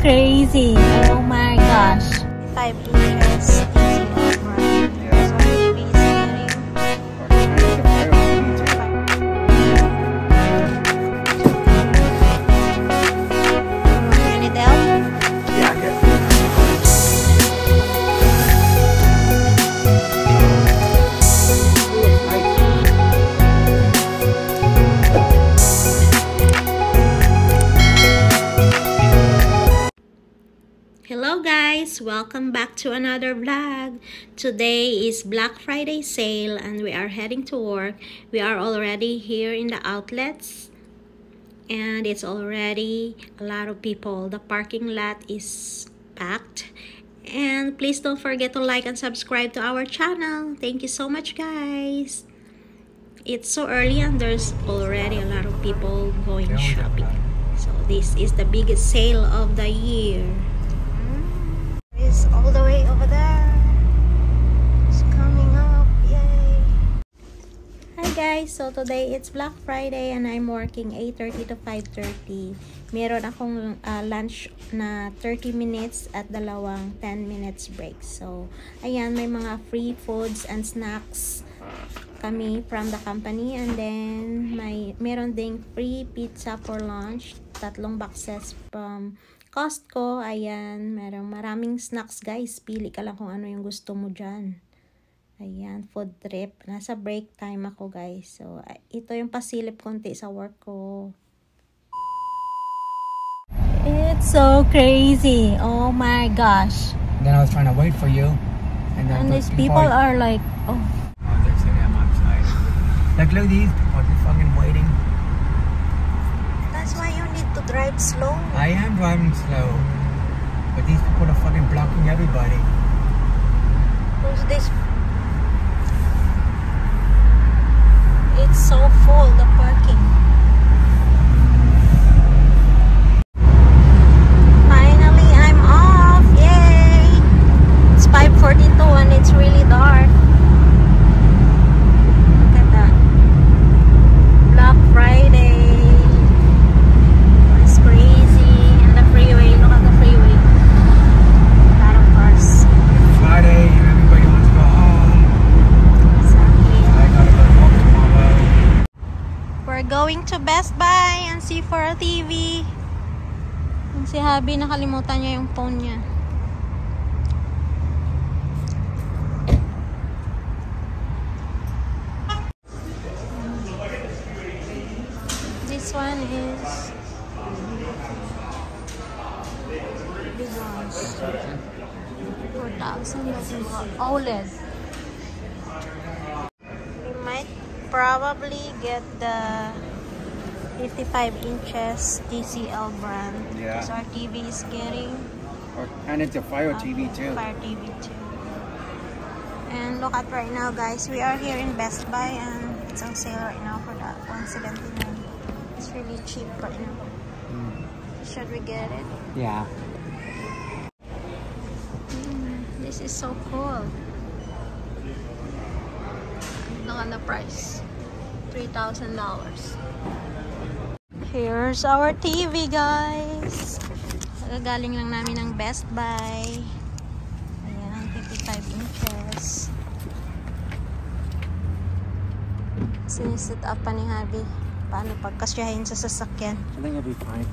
crazy. Oh my gosh. 5 inches. Hello guys, welcome back to another vlog. Today is Black Friday sale and we are heading to work. We are already here in the outlets and it's already a lot of people. The parking lot is packed. And please don't forget to like and subscribe to our channel. Thank you so much guys. It's so early and there's already a lot of people going shopping. So this is the biggest sale of the year. All the way over there. It's coming up. Yay. Hi guys, so today it's Black Friday and I'm working 8:30 to 5:30. Meron akong lunch na 30 minutes at dalawang 10 minutes break. So ayan, may mga free foods and snacks kami from the company, and then meron ding free pizza for lunch, 3 boxes from Costco. Ayan, maraming snacks guys. Pili ka lang kung ano yung gusto mo dyan. Ayan, food trip. Nasa break time ako guys. So, ito yung pasilip konti sa work ko. It's so crazy. Oh my gosh. Then I was trying to wait for you. And these people are like, oh. Oh, they're saying I'm outside. Like, look at these. Oh, they're fucking waiting. That's why you need to drive slow. I am driving slow, but these people are fucking blocking everybody. Who's this? It's so full, the parking. Finally, I'm off. Yay! It's 5:42 and it's really dark. Look at that. Black Friday. Going to Best Buy and see for a TV. Yung si Habi, nakalimutan niya yung phone niya. This one is big ones. 4,000 OLED. We might probably get the 55 inches TCL brand. Yeah. Because our TV is getting... And it's a Fire TV too. Fire TV too. And look at right now guys, we are here in Best Buy and it's on sale right now for that $179. It's really cheap right now. Should we get it? Yeah. This is so cool. Look at the price. $3,000. Here's our TV guys. Galing lang namin ng Best Buy. Ayan, 55 inches. Sinisit up pa ni Habi. Paano pagkasyahin sa sasakyan? I think it'll be fine.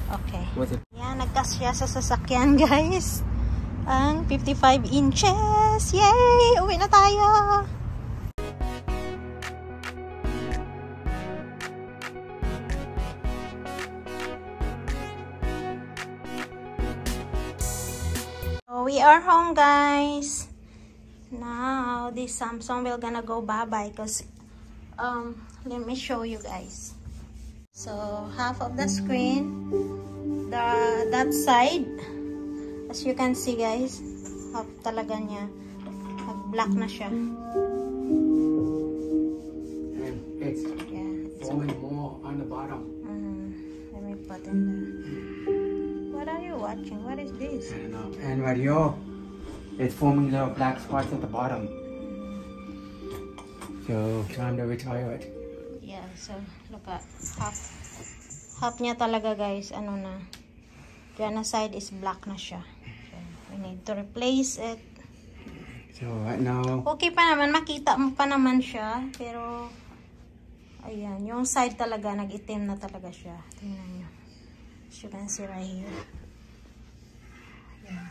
Okay. With it. Ayan, nagkasya sa sasakyan guys. Ang 55 inches. Yay! Uwi na tayo! We are home guys. Now this Samsung will gonna go bye-bye because let me show you guys. So half of the screen, that side, as you can see guys, half talaga niya black na siya. And it's falling more on the bottom. Let me put in there. What are you watching? What is this? I don't know. And right here, it's forming little black spots at the bottom. So, time to retire it. Yeah, so look at half niya talaga guys, ano na. Diyan na side is black na siya. So, we need to replace it. So right now, Okay pa naman, makita mo pa naman siya, pero ayan, yung side talaga nag-itim na talaga siya. Tingnan niyo. As you can see right here. Ayan.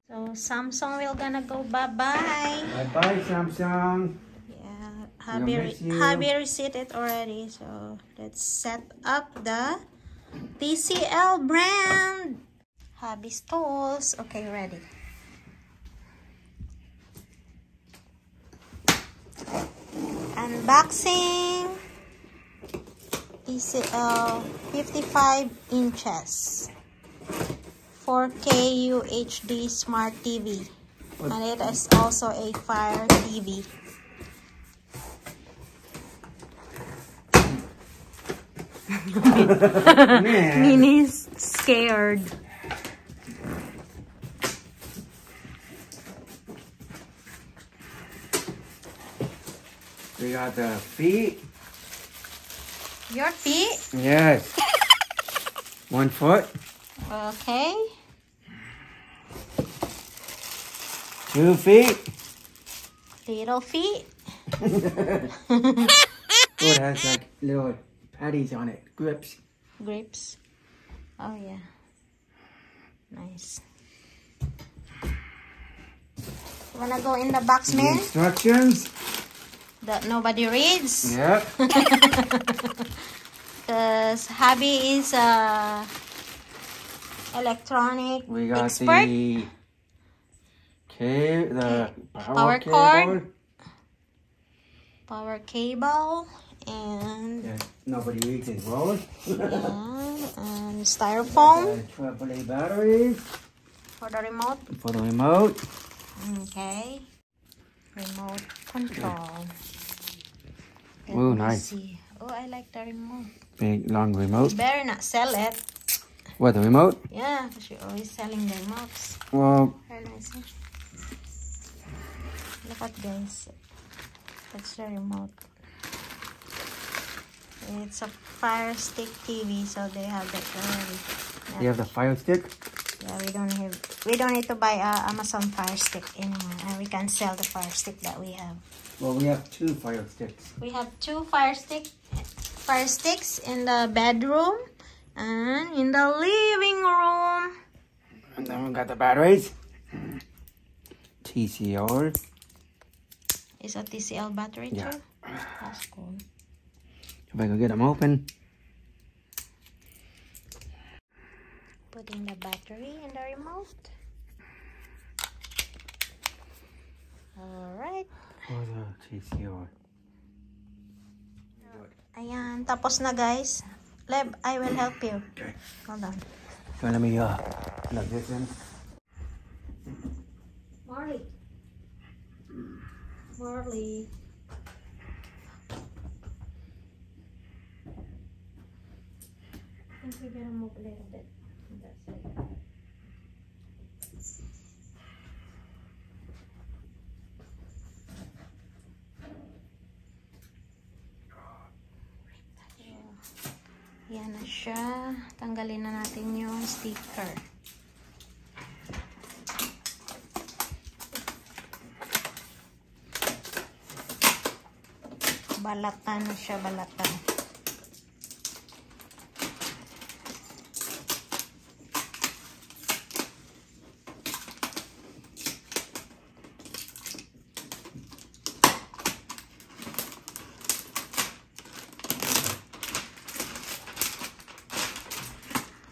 So Samsung will gonna go bye-bye. bye-bye Samsung. Yeah, miss you. hubby received it already. So let's set up the TCL brand. Hubby's tools. Okay, ready. Unboxing TCL 55 inches 4K UHD Smart TV, and it is also a Fire TV. Minnie's scared. We got the feet. Your feet? Yes. 1 foot. Okay. 2 feet. Little feet. Oh, it has like little patties on it. Grips. Grips. Oh yeah. Nice. You wanna go in the box, The man? instructions. That nobody reads? Yep. Because hubby is a electronic We got expert. the Power cable. cord. Power cable and Yeah, nobody reads it. Roll. and styrofoam AAA batteries for the remote. for the remote. Okay. Remote control. Let Ooh, me nice. see. Oh, I like the remote. Big long remote. Better not sell it. What, the remote? Yeah, because you're always selling the remotes. Well, Very nice. Huh? Look at guys. That's the remote. It's a Fire Stick TV, so they have that already. you have the Fire Stick? Yeah, we don't need to buy a Amazon Fire Stick anymore, and we can sell the Fire Stick that we have. Well, we have 2 Fire Sticks. We have 2 Fire Sticks in the bedroom and in the living room. And then we got the batteries. TCR. Is a TCL battery Yeah. too? That's cool. If I can get them open. Putting the battery in the remote. Alright. Oh, the TCR. Ayan. Tapos na guys. Leb, I will help you. Okay. Hold on. So let me plug this in. Marley. Marley. I think we gotta move a little bit. That's it. Yan na siya. Tanggalin na natin yung sticker. Balatan na siya, balatan.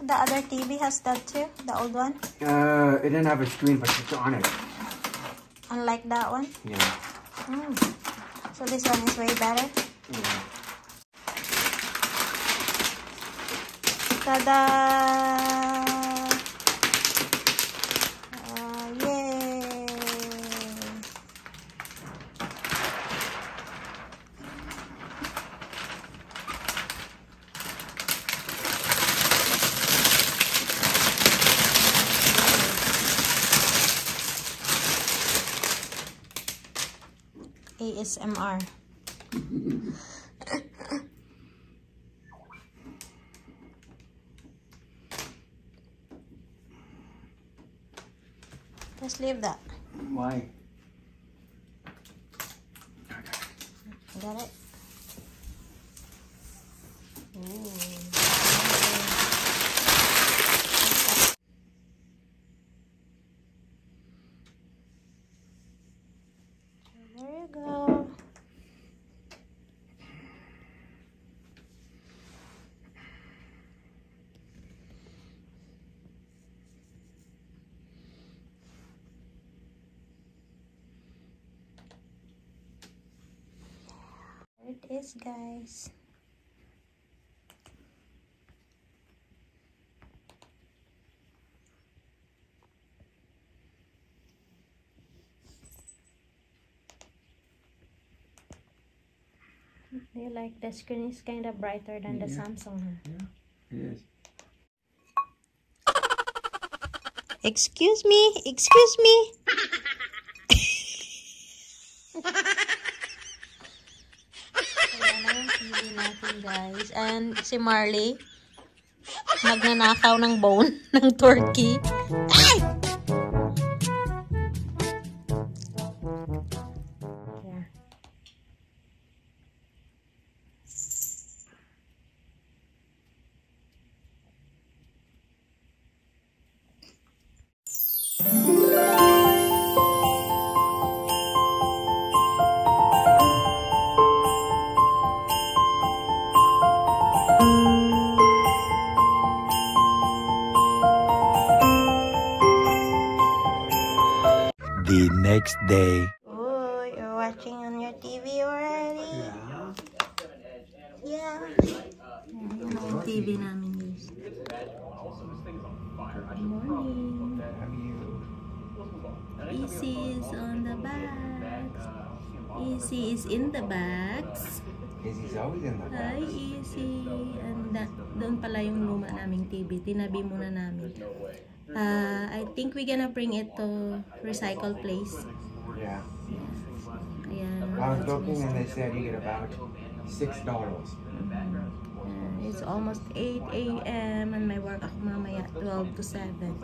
The other TV has that too, the old one? It didn't have a screen, but it's on it. Unlike that one? Yeah. So this one is way better? Yeah. Tada! Yay! ASMR. Just leave that. Why? Got it? Ooh. There you go. There it is, guys. Do you like the screen is kind of brighter than the Samsung, huh? Yeah, it is. Excuse me, excuse me. Ayan na yung TV natin, guys. And si Marley, nagnanakaw ng bone ng turkey. Ay! Yeah. The next day. Oh, you're watching on your TV already? Yeah. Yan ang TV namin, guys. Good morning. Easy is on the box. Easy is in the box. Easy's always in the box. Hi, Easy. And doon pala yung luma naming TV. Tinabi muna namin. I think we're gonna bring it to recycle place. Yeah. Ayan. I was looking and they said you get about $6. It's almost 8 a.m. and may work ako mamaya 12 to 7.